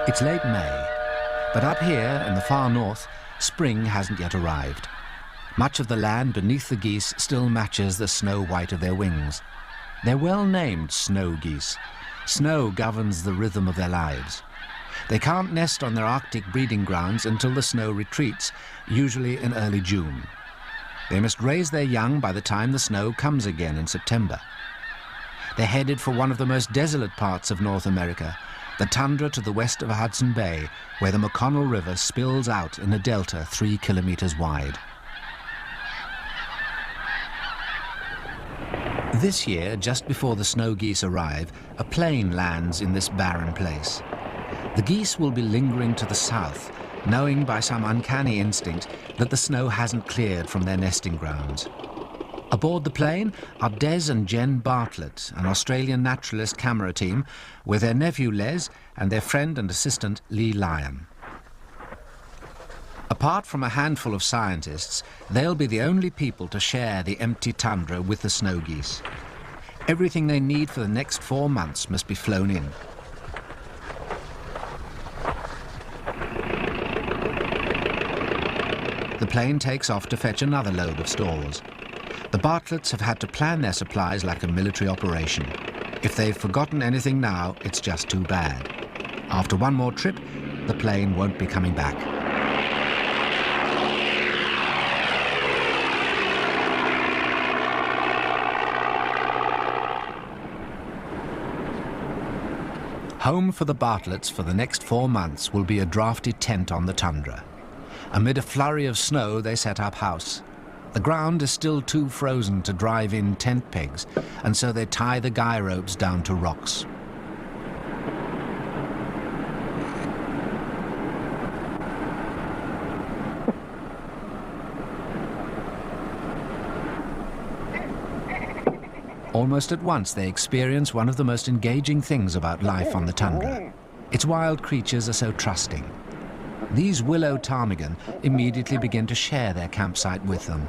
It's late May, but up here in the far north, spring hasn't yet arrived. Much of the land beneath the geese still matches the snow white of their wings. They're well named snow geese. Snow governs the rhythm of their lives. They can't nest on their Arctic breeding grounds until the snow retreats, usually in early June. They must raise their young by the time the snow comes again in September. They're headed for one of the most desolate parts of North America, the tundra to the west of Hudson Bay, where the McConnell River spills out in a delta 3 kilometers wide. This year, just before the snow geese arrive, a plane lands in this barren place. The geese will be lingering to the south, knowing by some uncanny instinct that the snow hasn't cleared from their nesting grounds. Aboard the plane are Des and Jen Bartlett, an Australian naturalist camera team, with their nephew Les and their friend and assistant Lee Lyon. Apart from a handful of scientists, they'll be the only people to share the empty tundra with the snow geese. Everything they need for the next 4 months must be flown in. The plane takes off to fetch another load of stores. The Bartletts have had to plan their supplies like a military operation. If they've forgotten anything now, it's just too bad. After one more trip, the plane won't be coming back. Home for the Bartletts for the next 4 months will be a drafty tent on the tundra. Amid a flurry of snow, they set up house. The ground is still too frozen to drive in tent pegs, and so they tie the guy ropes down to rocks. Almost at once, they experience one of the most engaging things about life on the tundra. Its wild creatures are so trusting. These willow ptarmigan immediately begin to share their campsite with them.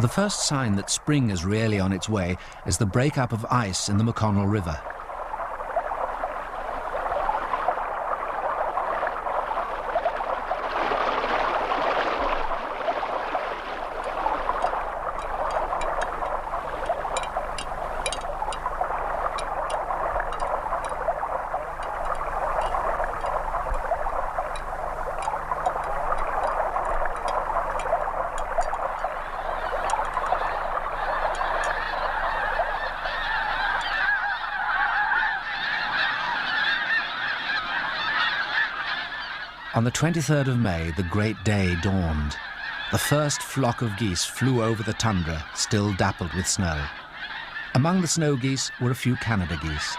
The first sign that spring is really on its way is the breakup of ice in the McConnell River. On the 23rd of May, the great day dawned. The first flock of geese flew over the tundra, still dappled with snow. Among the snow geese were a few Canada geese.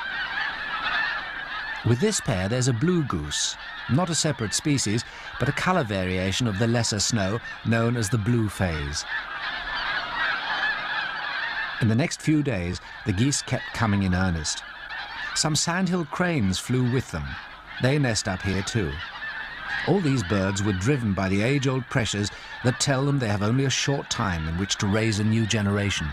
With this pair, there's a blue goose, not a separate species, but a colour variation of the lesser snow known as the blue phase. In the next few days, the geese kept coming in earnest. Some sandhill cranes flew with them. They nest up here too. All these birds were driven by the age-old pressures that tell them they have only a short time in which to raise a new generation.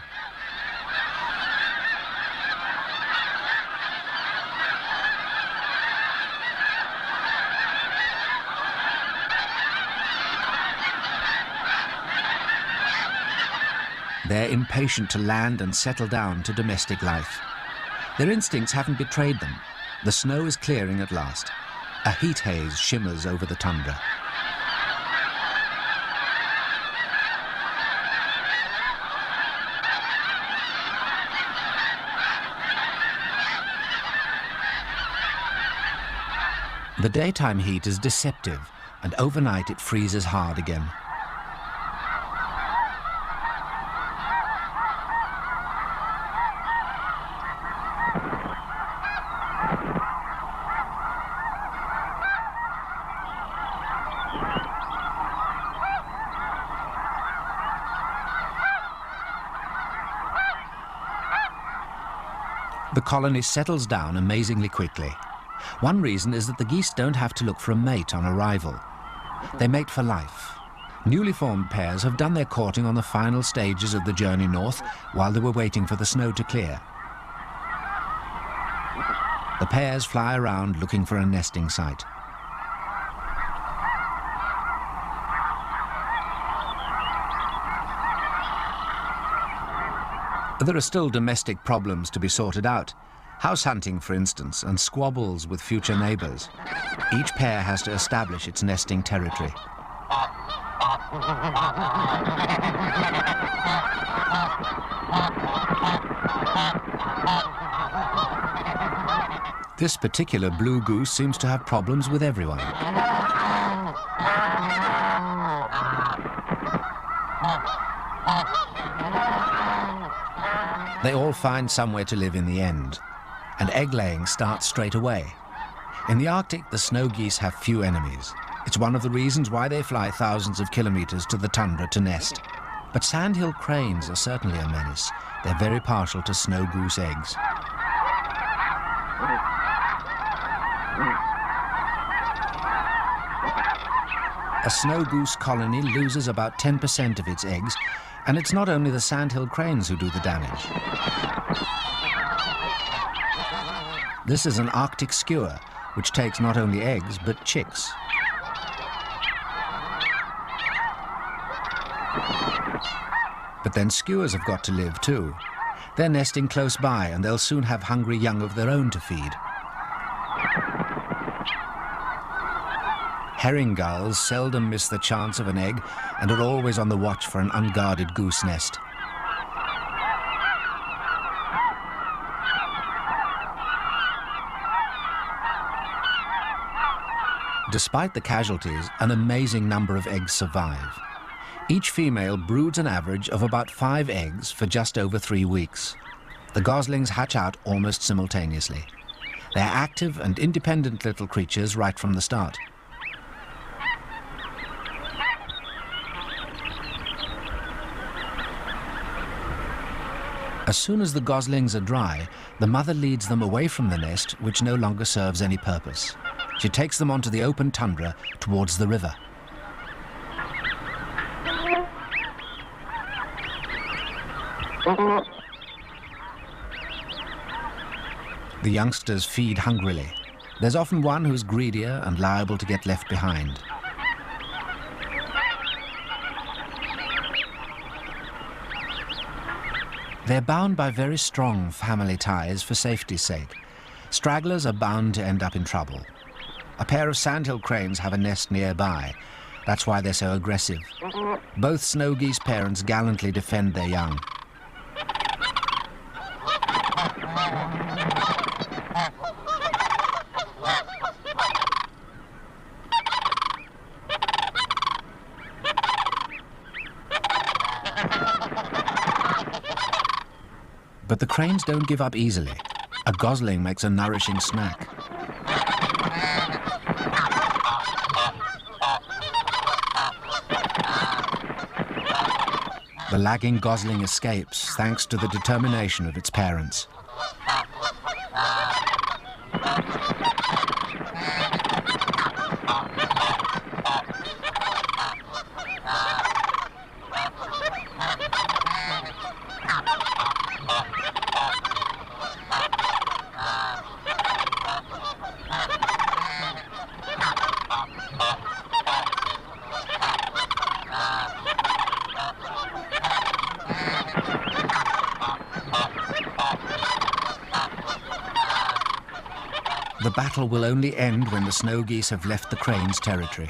They're impatient to land and settle down to domestic life. Their instincts haven't betrayed them. The snow is clearing at last. A heat haze shimmers over the tundra. The daytime heat is deceptive, and overnight it freezes hard again. The colony settles down amazingly quickly. One reason is that the geese don't have to look for a mate on arrival. They mate for life. Newly formed pairs have done their courting on the final stages of the journey north while they were waiting for the snow to clear. The pairs fly around looking for a nesting site. There are still domestic problems to be sorted out. House hunting, for instance, and squabbles with future neighbours. Each pair has to establish its nesting territory. This particular blue goose seems to have problems with everyone. They all find somewhere to live in the end, and egg-laying starts straight away. In the Arctic, the snow geese have few enemies. It's one of the reasons why they fly thousands of kilometers to the tundra to nest. But sandhill cranes are certainly a menace. They're very partial to snow goose eggs. A snow goose colony loses about 10% of its eggs, and it's not only the sandhill cranes who do the damage. This is an Arctic skua, which takes not only eggs, but chicks. But then skuas have got to live too. They're nesting close by, and they'll soon have hungry young of their own to feed. Herring gulls seldom miss the chance of an egg and are always on the watch for an unguarded goose nest. Despite the casualties, an amazing number of eggs survive. Each female broods an average of about 5 eggs for just over 3 weeks. The goslings hatch out almost simultaneously. They're active and independent little creatures right from the start. As soon as the goslings are dry, the mother leads them away from the nest, which no longer serves any purpose. She takes them onto the open tundra towards the river. The youngsters feed hungrily. There's often one who's greedier and liable to get left behind. They're bound by very strong family ties for safety's sake. Stragglers are bound to end up in trouble. A pair of sandhill cranes have a nest nearby. That's why they're so aggressive. Both snow geese parents gallantly defend their young. But the cranes don't give up easily. A gosling makes a nourishing snack. The lagging gosling escapes thanks to the determination of its parents. The battle will only end when the snow geese have left the cranes' territory.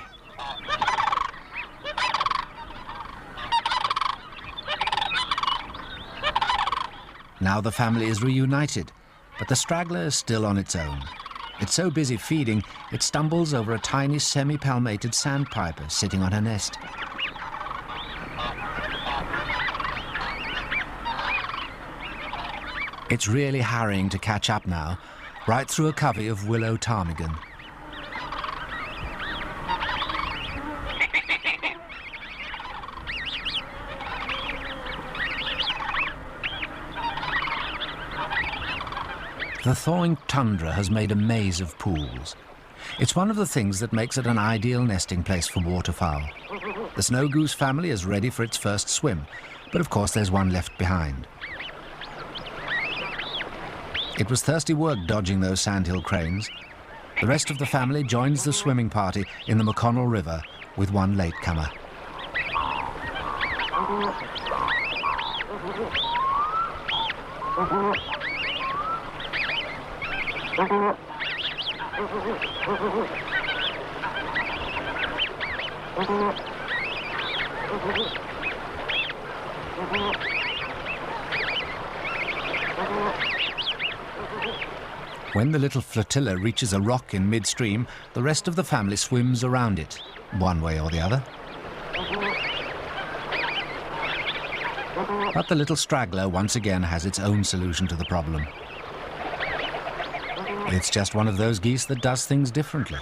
Now the family is reunited, but the straggler is still on its own. It's so busy feeding, it stumbles over a tiny semi-palmated sandpiper sitting on her nest. It's really hurrying to catch up now, right through a covey of willow ptarmigan. The thawing tundra has made a maze of pools. It's one of the things that makes it an ideal nesting place for waterfowl. The snow goose family is ready for its first swim, but of course there's one left behind. It was thirsty work dodging those sandhill cranes. The rest of the family joins the swimming party in the McConnell River with one latecomer. When the little flotilla reaches a rock in midstream, the rest of the family swims around it, one way or the other. But the little straggler once again has its own solution to the problem. It's just one of those geese that does things differently.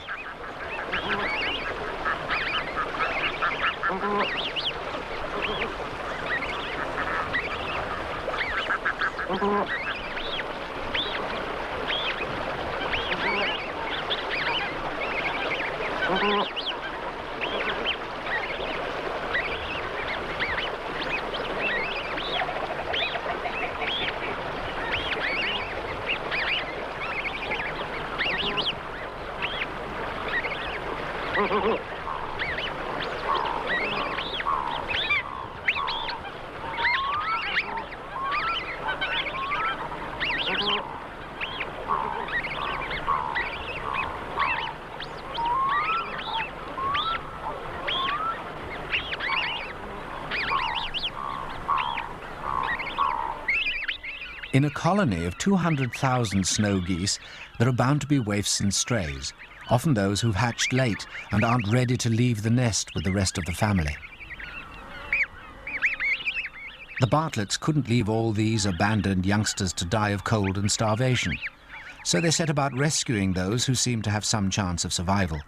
In a colony of 200,000 snow geese, there are bound to be waifs and strays, often those who've hatched late and aren't ready to leave the nest with the rest of the family. The Bartletts couldn't leave all these abandoned youngsters to die of cold and starvation, so they set about rescuing those who seemed to have some chance of survival.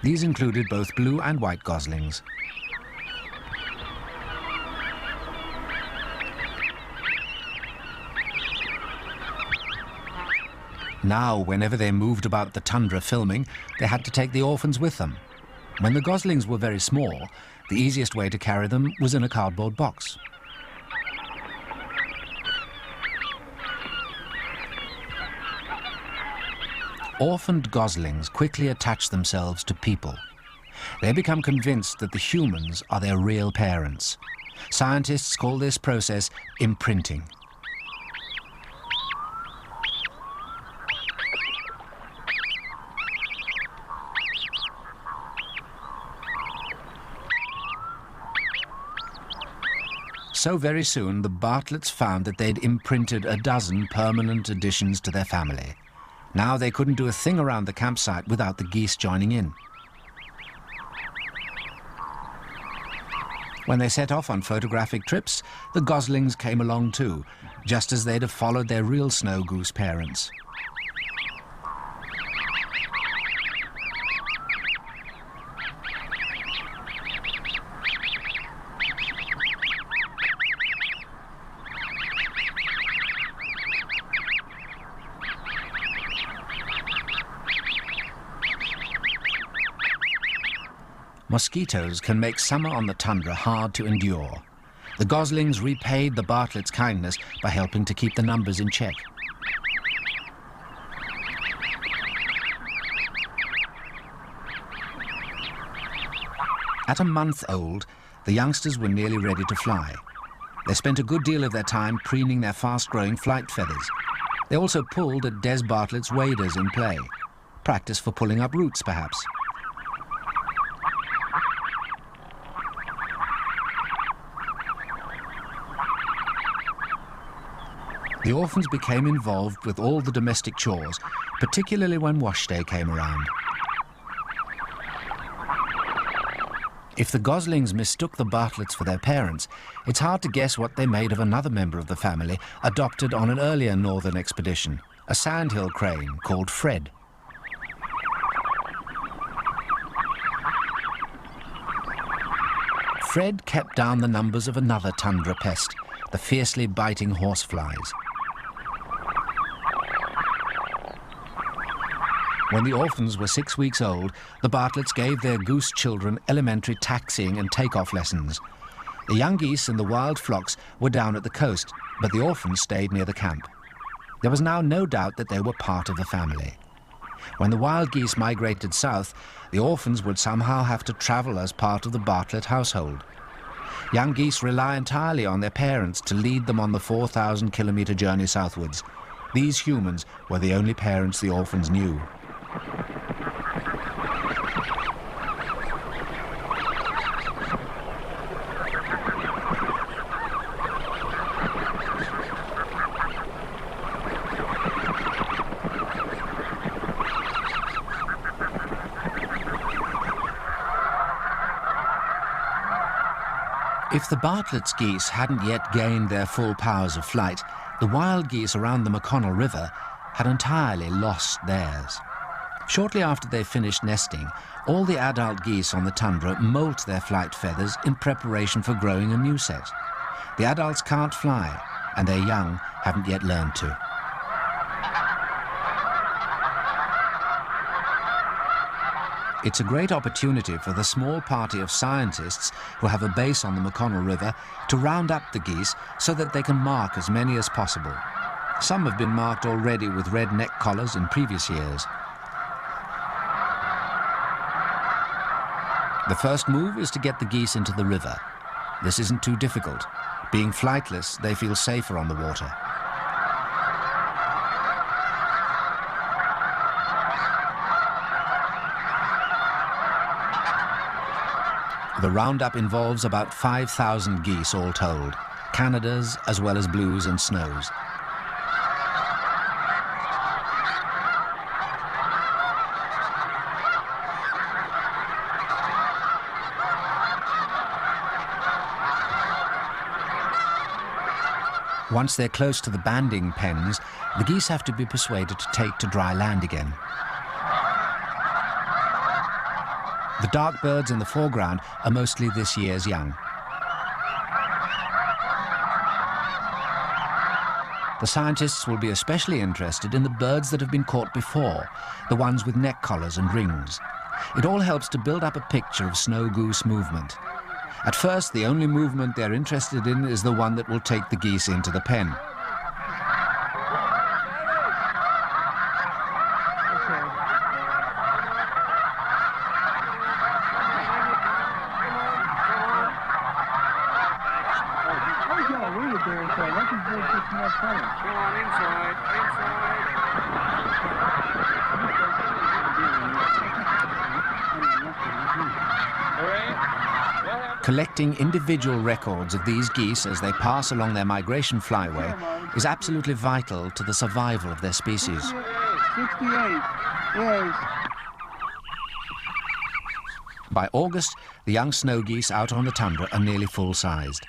These included both blue and white goslings. Now, whenever they moved about the tundra filming, they had to take the orphans with them. When the goslings were very small, the easiest way to carry them was in a cardboard box. Orphaned goslings quickly attach themselves to people. They become convinced that the humans are their real parents. Scientists call this process imprinting. So very soon, the Bartletts found that they'd imprinted a dozen permanent additions to their family. Now they couldn't do a thing around the campsite without the geese joining in. When they set off on photographic trips, the goslings came along too, just as they'd have followed their real snow goose parents. Mosquitoes can make summer on the tundra hard to endure. The goslings repaid the Bartletts' kindness by helping to keep the numbers in check. At a month old, the youngsters were nearly ready to fly. They spent a good deal of their time preening their fast-growing flight feathers. They also pulled at Des Bartlett's waders in play. Practice for pulling up roots, perhaps. The orphans became involved with all the domestic chores, particularly when wash day came around. If the goslings mistook the Bartletts for their parents, it's hard to guess what they made of another member of the family adopted on an earlier northern expedition, a sandhill crane called Fred. Fred kept down the numbers of another tundra pest, the fiercely biting horseflies. When the orphans were 6 weeks old, the Bartletts gave their goose children elementary taxiing and takeoff lessons. The young geese in the wild flocks were down at the coast, but the orphans stayed near the camp. There was now no doubt that they were part of the family. When the wild geese migrated south, the orphans would somehow have to travel as part of the Bartlett household. Young geese rely entirely on their parents to lead them on the 4,000-kilometre journey southwards. These humans were the only parents the orphans knew. If the Bartlett's geese hadn't yet gained their full powers of flight, the wild geese around the McConnell River had entirely lost theirs. Shortly after they finished nesting, all the adult geese on the tundra molt their flight feathers in preparation for growing a new set. The adults can't fly, and their young haven't yet learned to. It's a great opportunity for the small party of scientists who have a base on the McConnell River to round up the geese so that they can mark as many as possible. Some have been marked already with red neck collars in previous years. The first move is to get the geese into the river. This isn't too difficult. Being flightless, they feel safer on the water. The roundup involves about 5,000 geese all told, Canadas as well as blues and snows. Once they're close to the banding pens, the geese have to be persuaded to take to dry land again. The dark birds in the foreground are mostly this year's young. The scientists will be especially interested in the birds that have been caught before, the ones with neck collars and rings. It all helps to build up a picture of snow goose movement. At first, the only movement they're interested in is the one that will take the geese into the pen. Collecting individual records of these geese as they pass along their migration flyway is absolutely vital to the survival of their species. 68, yes. By August, the young snow geese out on the tundra are nearly full-sized.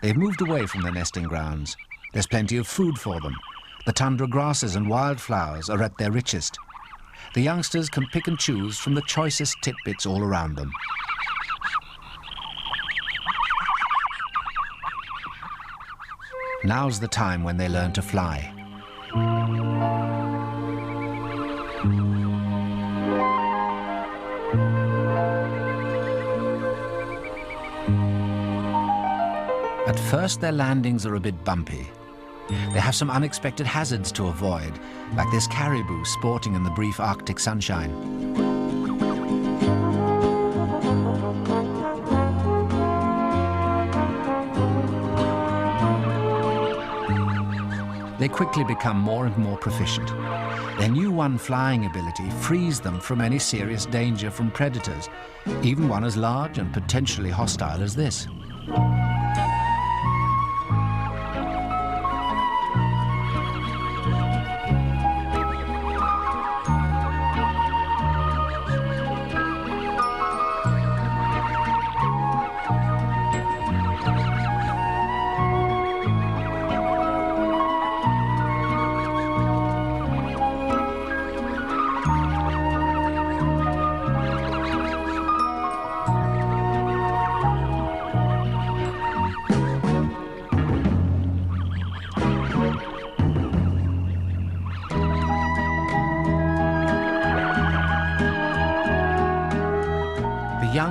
They've moved away from their nesting grounds. There's plenty of food for them. The tundra grasses and wildflowers are at their richest. The youngsters can pick and choose from the choicest tidbits all around them. Now's the time when they learn to fly. At first, their landings are a bit bumpy. They have some unexpected hazards to avoid, like this caribou sporting in the brief Arctic sunshine. They quickly become more and more proficient. Their new one-flying ability frees them from any serious danger from predators, even one as large and potentially hostile as this.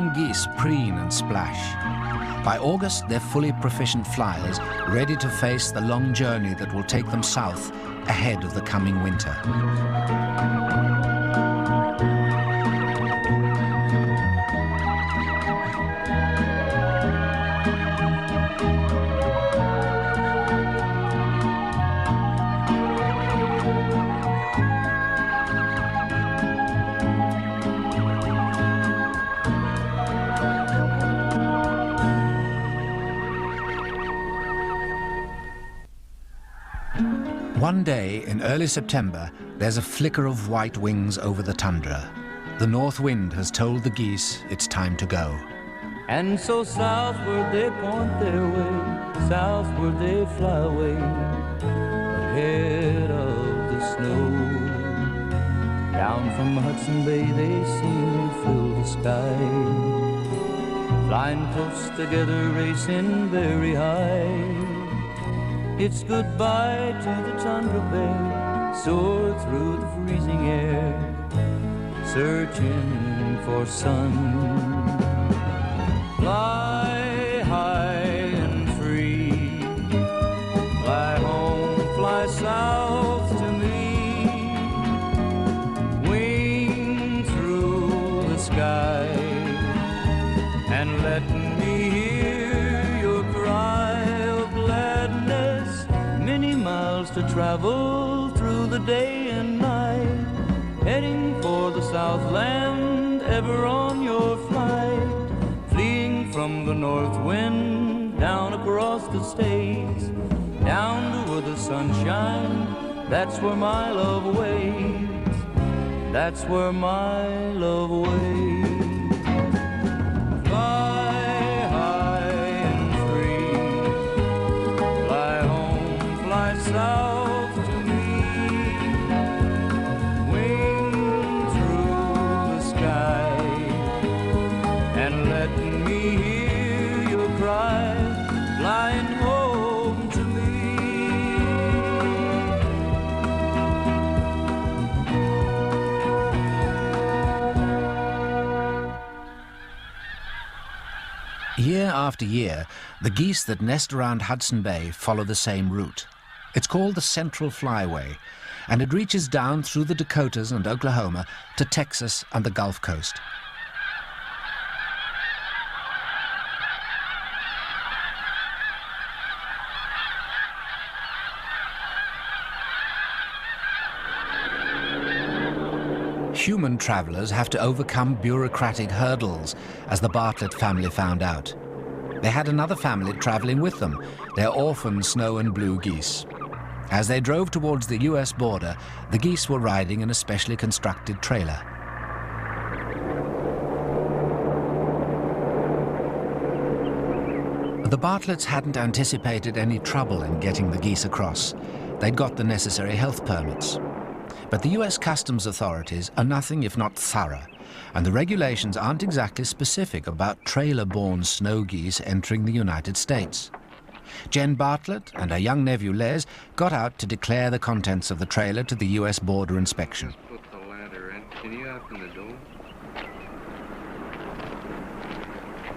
young geese preen and splash. By August, they're fully proficient flyers, ready to face the long journey that will take them south ahead of the coming winter. One day in early September, there's a flicker of white wings over the tundra. The north wind has told the geese it's time to go. And so southward they point their way, southward they fly away, ahead of the snow. Down from Hudson Bay they seem to fill the sky, flying close together, racing very high. It's goodbye to the tundra bay, soar through the freezing air, searching for sun. Fly high and free, fly home, fly south to me, wing through the sky, and let me hear your cry of gladness. Many miles to travel through the day and night, heading for the Southland, ever on your flight, fleeing from the north wind, down across the states, down to where the sun shines. That's where my love waits, that's where my love waits. South to me, wing through the sky, and let me hear your cry, flying home to me. Year after year, the geese that nest around Hudson Bay follow the same route. It's called the Central Flyway, and it reaches down through the Dakotas and Oklahoma to Texas and the Gulf Coast. Human travelers have to overcome bureaucratic hurdles, as the Bartlett family found out. They had another family traveling with them, their orphan snow and blue geese. As they drove towards the US border, the geese were riding in a specially constructed trailer. The Bartletts hadn't anticipated any trouble in getting the geese across. They'd got the necessary health permits. But the US Customs authorities are nothing if not thorough, and the regulations aren't exactly specific about trailer-borne snow geese entering the United States. Jen Bartlett and her young nephew Les got out to declare the contents of the trailer to the US border inspection. Put the ladder in. Can you open the door?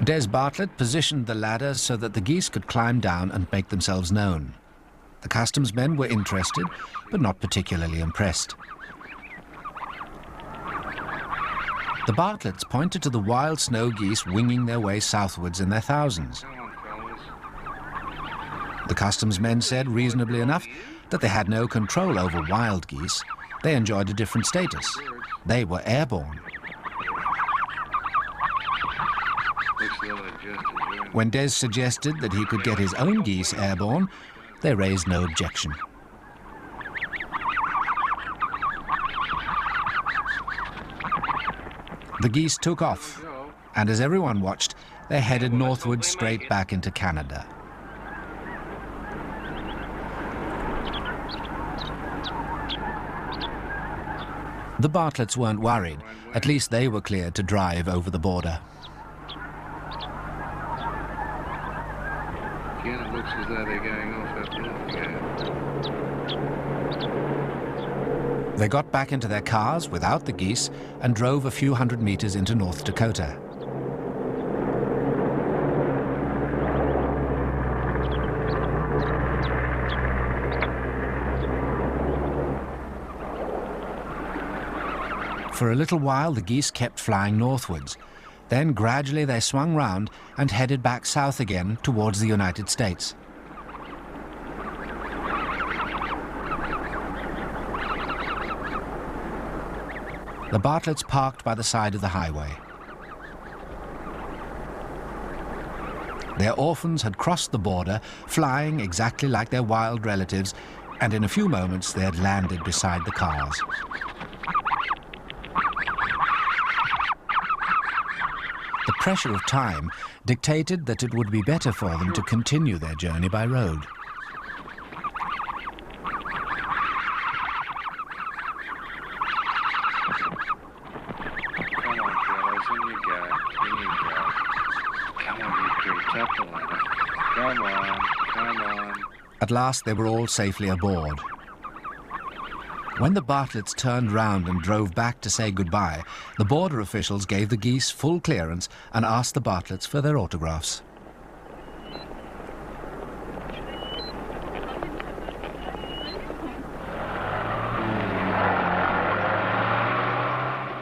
Des Bartlett positioned the ladder so that the geese could climb down and make themselves known. The customs men were interested, but not particularly impressed. The Bartletts pointed to the wild snow geese winging their way southwards in their thousands. The customs men said, reasonably enough, that they had no control over wild geese. They enjoyed a different status. They were airborne. When Des suggested that he could get his own geese airborne, they raised no objection. The geese took off, and as everyone watched, they headed northward straight back into Canada. The Bartletts weren't worried. At least they were cleared to drive over the border. Again, it looks as though they're going off up north again. They got back into their cars without the geese and drove a few hundred meters into North Dakota. For a little while, the geese kept flying northwards. Then gradually they swung round and headed back south again towards the United States. The Bartletts parked by the side of the highway. Their orphans had crossed the border, flying exactly like their wild relatives, and in a few moments they had landed beside the cars. The pressure of time dictated that it would be better for them to continue their journey by road. At last they were all safely aboard. When the Bartletts turned round and drove back to say goodbye, the border officials gave the geese full clearance and asked the Bartletts for their autographs.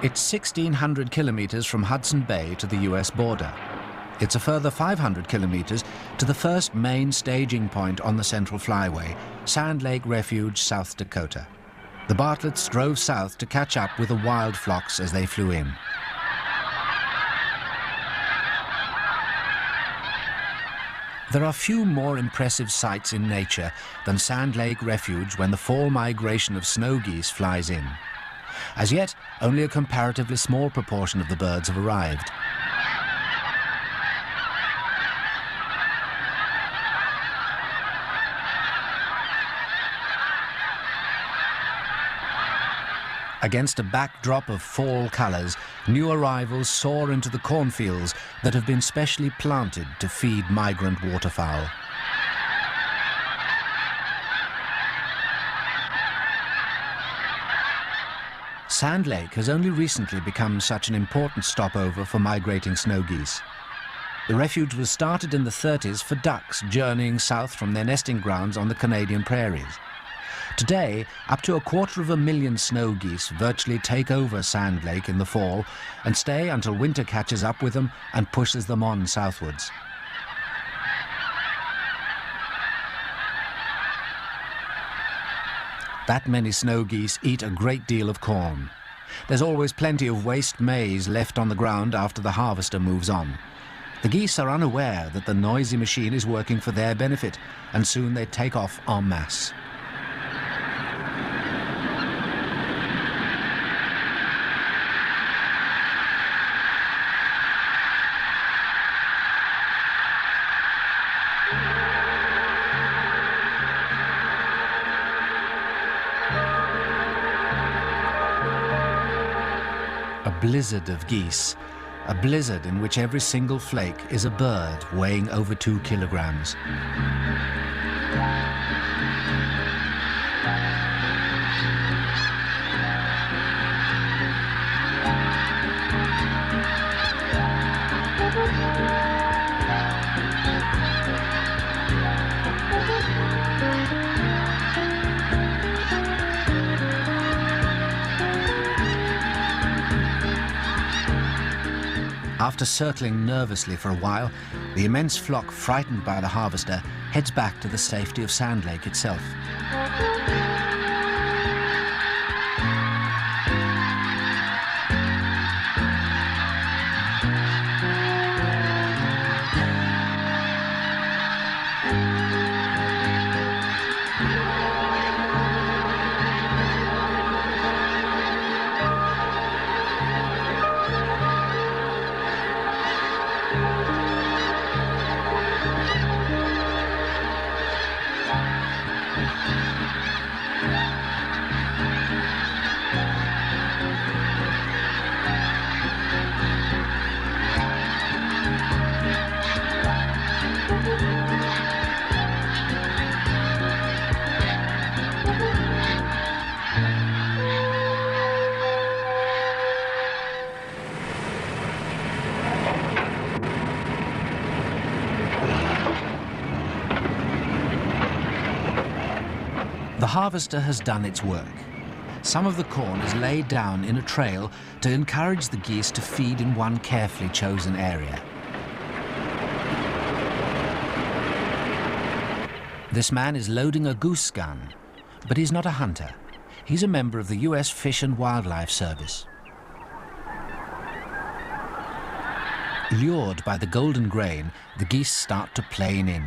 It's 1,600 kilometers from Hudson Bay to the US border. It's a further 500 kilometers to the first main staging point on the Central Flyway, Sand Lake Refuge, South Dakota. The Bartletts drove south to catch up with the wild flocks as they flew in. There are few more impressive sights in nature than Sand Lake Refuge when the fall migration of snow geese flies in. As yet, only a comparatively small proportion of the birds have arrived. Against a backdrop of fall colours, new arrivals soar into the cornfields that have been specially planted to feed migrant waterfowl. Sand Lake has only recently become such an important stopover for migrating snow geese. The refuge was started in the 30s for ducks journeying south from their nesting grounds on the Canadian prairies. Today, up to 250,000 snow geese virtually take over Sand Lake in the fall and stay until winter catches up with them and pushes them on southwards. That many snow geese eat a great deal of corn. There's always plenty of waste maize left on the ground after the harvester moves on. The geese are unaware that the noisy machine is working for their benefit, and soon they take off en masse. A blizzard of geese, a blizzard in which every single flake is a bird weighing over 2 kilograms. After circling nervously for a while, the immense flock, frightened by the harvester, heads back to the safety of Sand Lake itself. The harvester has done its work. some of the corn is laid down in a trail to encourage the geese to feed in one carefully chosen area. This man is loading a goose gun, but he's not a hunter. He's a member of the US Fish and Wildlife Service. Lured by the golden grain, the geese start to plane in.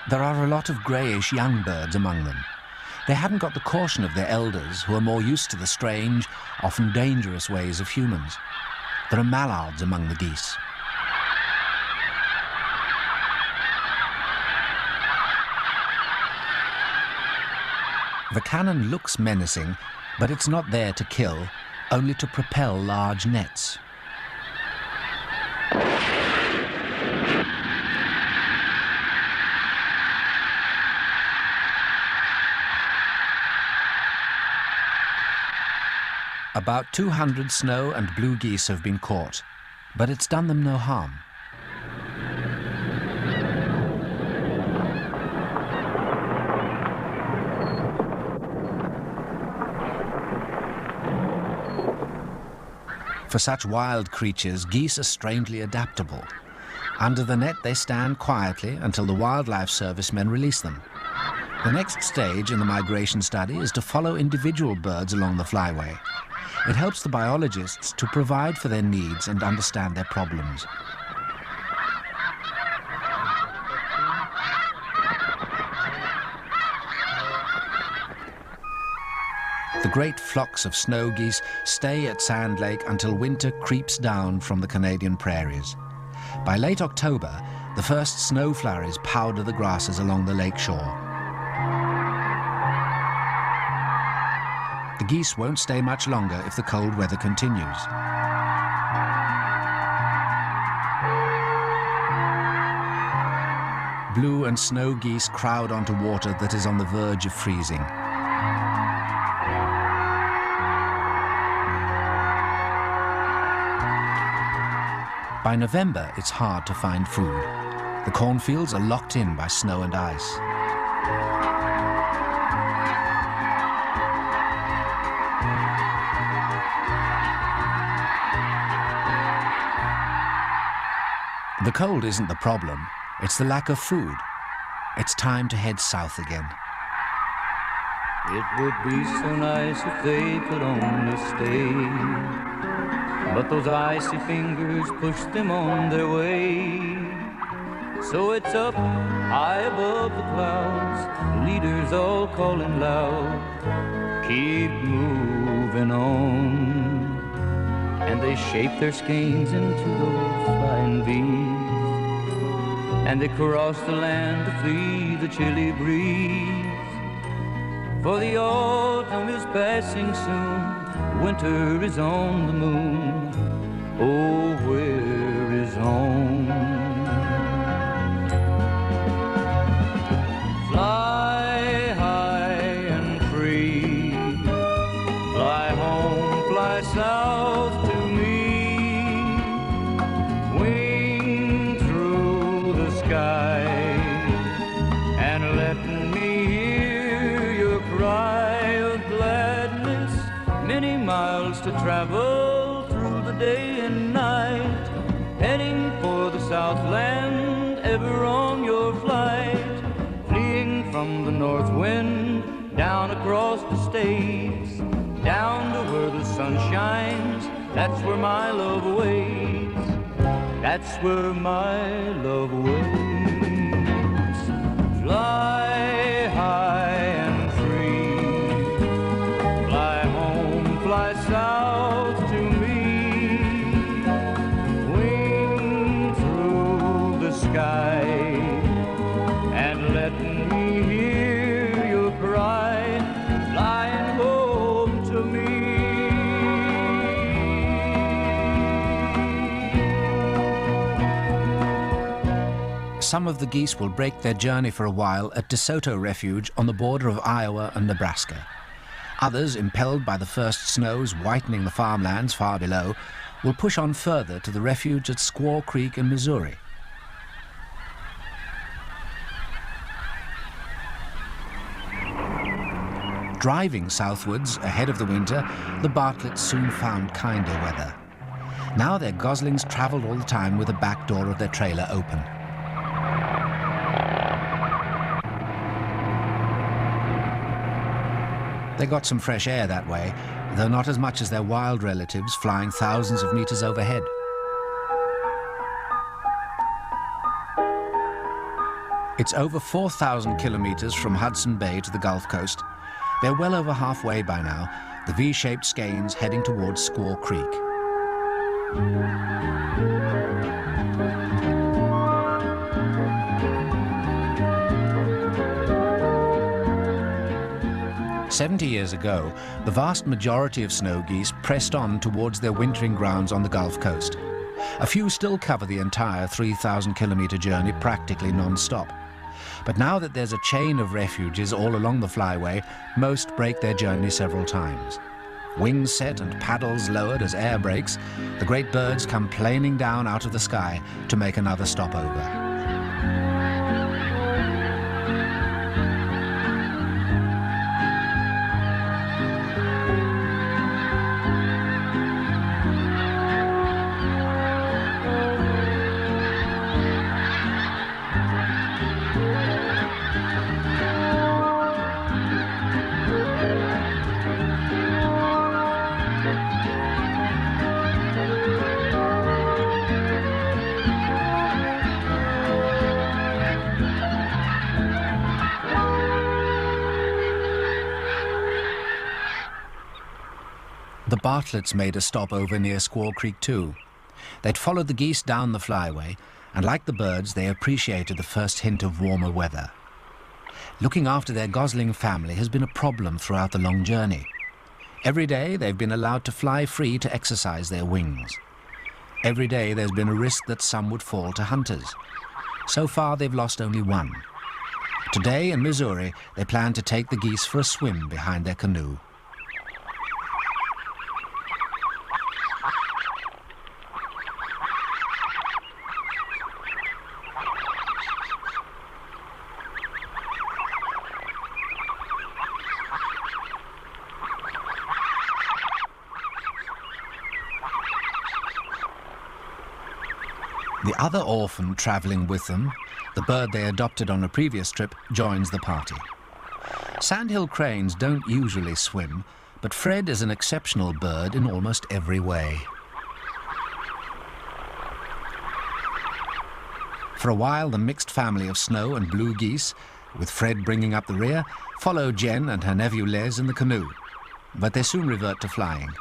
There are a lot of greyish young birds among them. They hadn't got the caution of their elders, who are more used to the strange, often dangerous ways of humans. There are mallards among the geese. The cannon looks menacing, but it's not there to kill, only to propel large nets. About 200 snow and blue geese have been caught, but it's done them no harm. For such wild creatures, geese are strangely adaptable. Under the net, they stand quietly until the Wildlife Service men release them. The next stage in the migration study is to follow individual birds along the flyway. It helps the biologists to provide for their needs and understand their problems. The great flocks of snow geese stay at Sand Lake until winter creeps down from the Canadian prairies. By late October, the first snow flurries powder the grasses along the lake shore. The geese won't stay much longer if the cold weather continues. Blue and snow geese crowd onto water that is on the verge of freezing. By November, it's hard to find food. The cornfields are locked in by snow and ice. The cold isn't the problem, it's the lack of food. It's time to head south again. It would be so nice if they could only stay, but those icy fingers push them on their way. So it's up high above the clouds, leaders all calling loud, keep moving on. And they shape their skeins into those flying V's, and they cross the land to flee the chilly breeze. For the autumn is passing soon, winter is on the moon, oh, where is home? Fly high and free, fly home, fly south to me, wing through the sky, and let me hear your cry of gladness, many miles to travel through the day and night, heading for the Southland, ever on your flight, fleeing from the north wind, down across the states, down to where the sun shines, that's where my love awaits, that's where my love awaits. Fly high and free, fly home, fly south to me, wing through the sky, and let me hear your cry, flying home to me. Some of the geese will break their journey for a while at DeSoto Refuge on the border of Iowa and Nebraska. Others, impelled by the first snows whitening the farmlands far below, will push on further to the refuge at Squaw Creek in Missouri. Driving southwards ahead of the winter, the Bartletts soon found kinder weather. Now their goslings travelled all the time with the back door of their trailer open. They got some fresh air that way, though not as much as their wild relatives flying thousands of meters overhead. It's over 4,000 kilometers from Hudson Bay to the Gulf Coast. They're well over halfway by now, the V-shaped skeins heading towards Squaw Creek. "70 years ago, the vast majority of snow geese pressed on towards their wintering grounds on the Gulf Coast. A few still cover the entire 3,000-kilometer journey practically non-stop. But now that there's a chain of refuges all along the flyway, most break their journey several times. Wings set and paddles lowered as air breaks, the great birds come planing down out of the sky to make another stopover. The Bartletts made a stopover near Squaw Creek too. They'd followed the geese down the flyway, and like the birds, they appreciated the first hint of warmer weather. Looking after their gosling family has been a problem throughout the long journey. Every day they've been allowed to fly free to exercise their wings. Every day there's been a risk that some would fall to hunters. So far they've lost only one. Today in Missouri, they plan to take the geese for a swim behind their canoe. The other orphan travelling with them, the bird they adopted on a previous trip, joins the party. Sandhill cranes don't usually swim, but Fred is an exceptional bird in almost every way. For a while, the mixed family of snow and blue geese, with Fred bringing up the rear, follow Jen and her nephew Les in the canoe, but they soon revert to flying.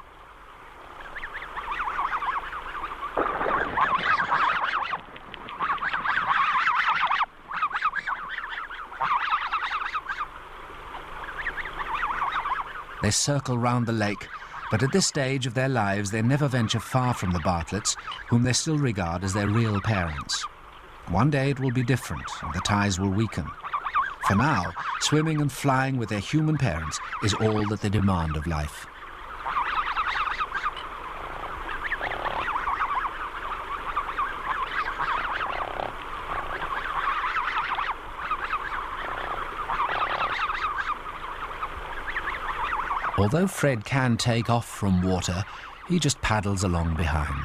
They circle round the lake, but at this stage of their lives they never venture far from the Bartletts, whom they still regard as their real parents. One day it will be different, and the ties will weaken. For now, swimming and flying with their human parents is all that they demand of life. Although Fred can take off from water, he just paddles along behind.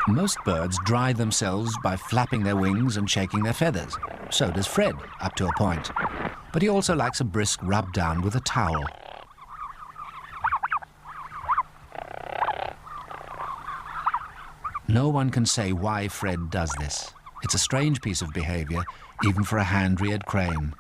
Most birds dry themselves by flapping their wings and shaking their feathers. So does Fred, up to a point. But he also likes a brisk rub down with a towel. No one can say why Fred does this. It's a strange piece of behavior, even for a hand-reared crane.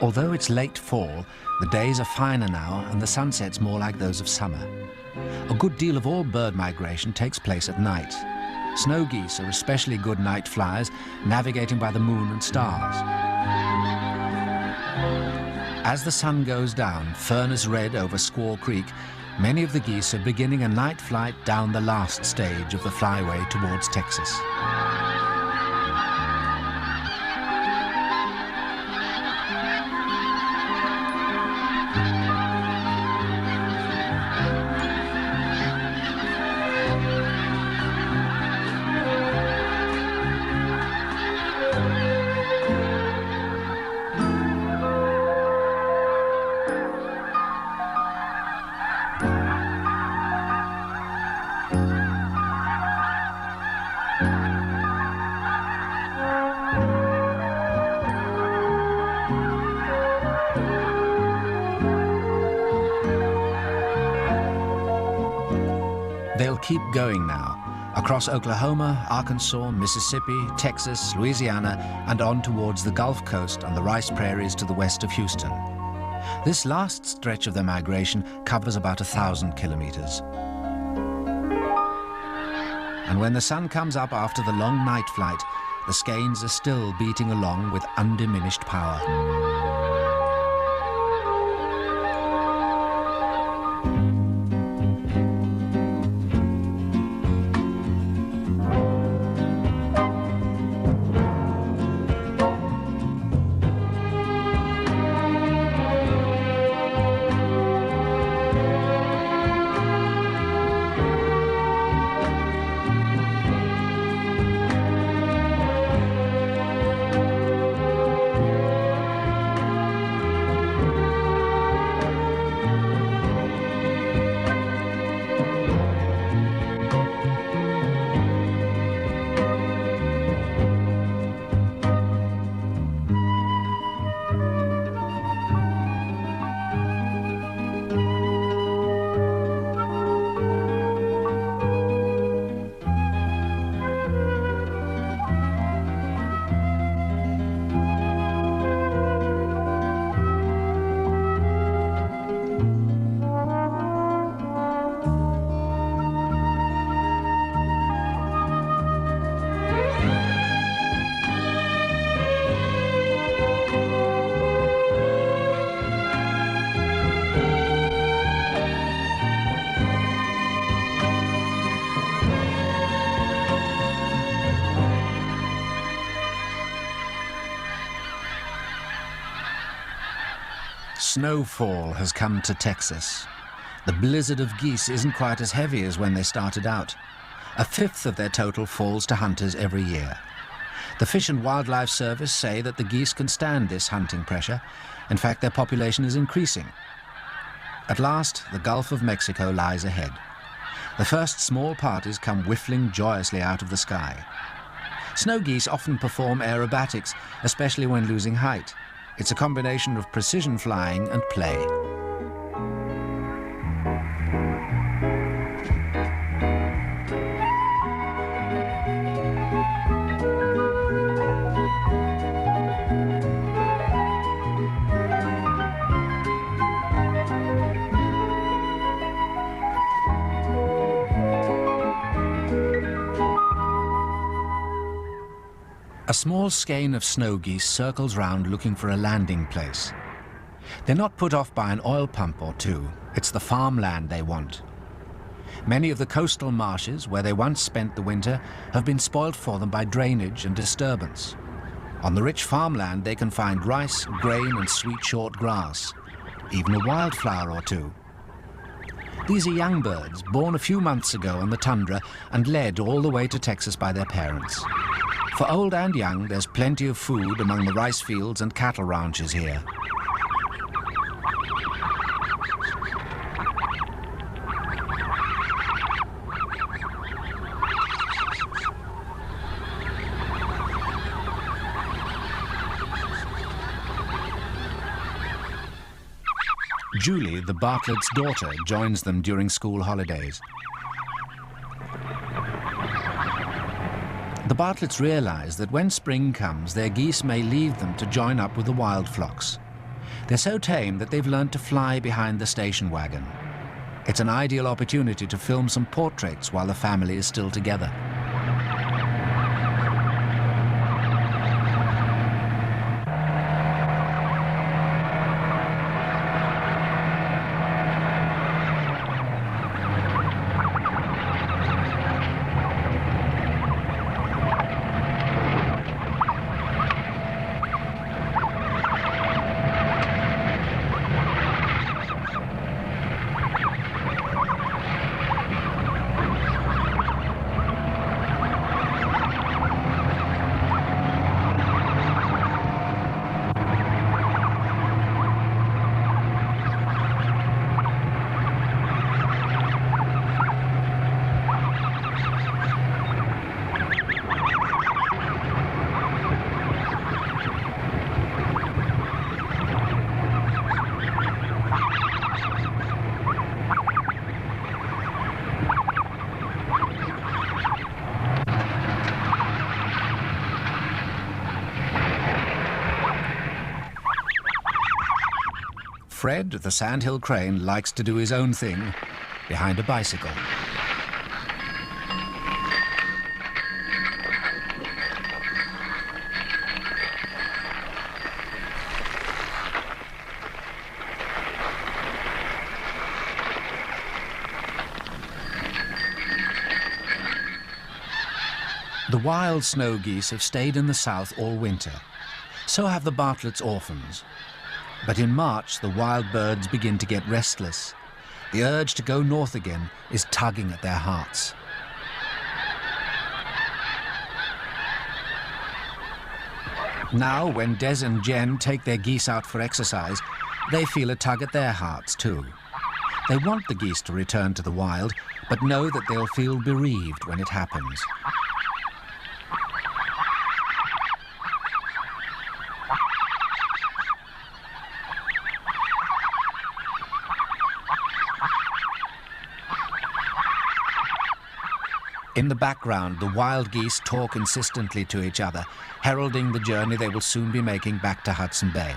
Although it's late fall, the days are finer now and the sunsets more like those of summer. A good deal of all bird migration takes place at night. Snow geese are especially good night flyers, navigating by the moon and stars. As the sun goes down, furnace red over Squaw Creek, many of the geese are beginning a night flight down the last stage of the flyway towards Texas. They'll keep going now, across Oklahoma, Arkansas, Mississippi, Texas, Louisiana, and on towards the Gulf Coast and the rice prairies to the west of Houston. This last stretch of their migration covers about 1,000 kilometers. And when the sun comes up after the long night flight, the skeins are still beating along with undiminished power. Snowfall has come to Texas. The blizzard of geese isn't quite as heavy as when they started out. 1/5 of their total falls to hunters every year. The Fish and Wildlife Service say that the geese can stand this hunting pressure. In fact, their population is increasing. At last, the Gulf of Mexico lies ahead. The first small parties come whiffling joyously out of the sky. Snow geese often perform aerobatics, especially when losing height. It's a combination of precision flying and play. A small skein of snow geese circles round looking for a landing place. They're not put off by an oil pump or two. It's the farmland they want. Many of the coastal marshes where they once spent the winter have been spoilt for them by drainage and disturbance. On the rich farmland they can find rice, grain and sweet short grass, even a wildflower or two. These are young birds, born a few months ago on the tundra and led all the way to Texas by their parents. For old and young, there's plenty of food among the rice fields and cattle ranches here. Julie, the Bartlett's daughter, joins them during school holidays. The Bartletts realize that when spring comes, their geese may leave them to join up with the wild flocks. They're so tame that they've learned to fly behind the station wagon. It's an ideal opportunity to film some portraits while the family is still together. Fred, the sandhill crane, likes to do his own thing behind a bicycle. The wild snow geese have stayed in the south all winter. So have the Bartlett's orphans. But in March, the wild birds begin to get restless. The urge to go north again is tugging at their hearts. Now, when Des and Jen take their geese out for exercise, they feel a tug at their hearts too. They want the geese to return to the wild, but know that they'll feel bereaved when it happens. In the background, the wild geese talk insistently to each other, heralding the journey they will soon be making back to Hudson Bay.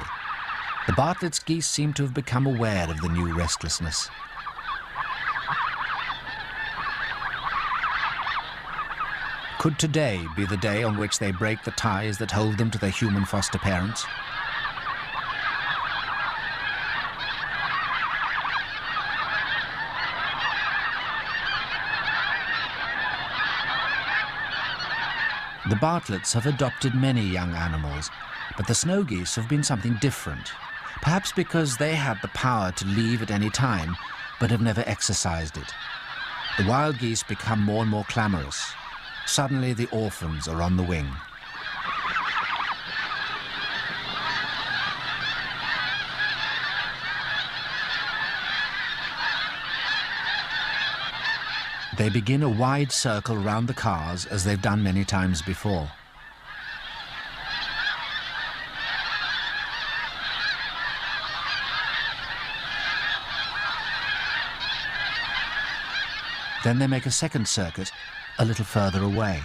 The Bartlett's geese seem to have become aware of the new restlessness. Could today be the day on which they break the ties that hold them to their human foster parents? The Bartletts have adopted many young animals, but the snow geese have been something different. Perhaps because they had the power to leave at any time, but have never exercised it. The wild geese become more and more clamorous. Suddenly the orphans are on the wing. They begin a wide circle round the cars as they've done many times before. Then they make a second circuit a little further away.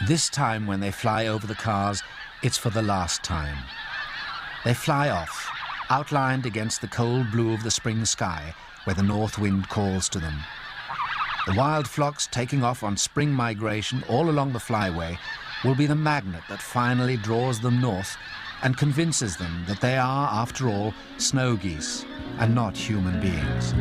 This time when they fly over the cars, it's for the last time. They fly off, outlined against the cold blue of the spring sky, where the north wind calls to them. The wild flocks taking off on spring migration all along the flyway will be the magnet that finally draws them north and convinces them that they are, after all, snow geese and not human beings.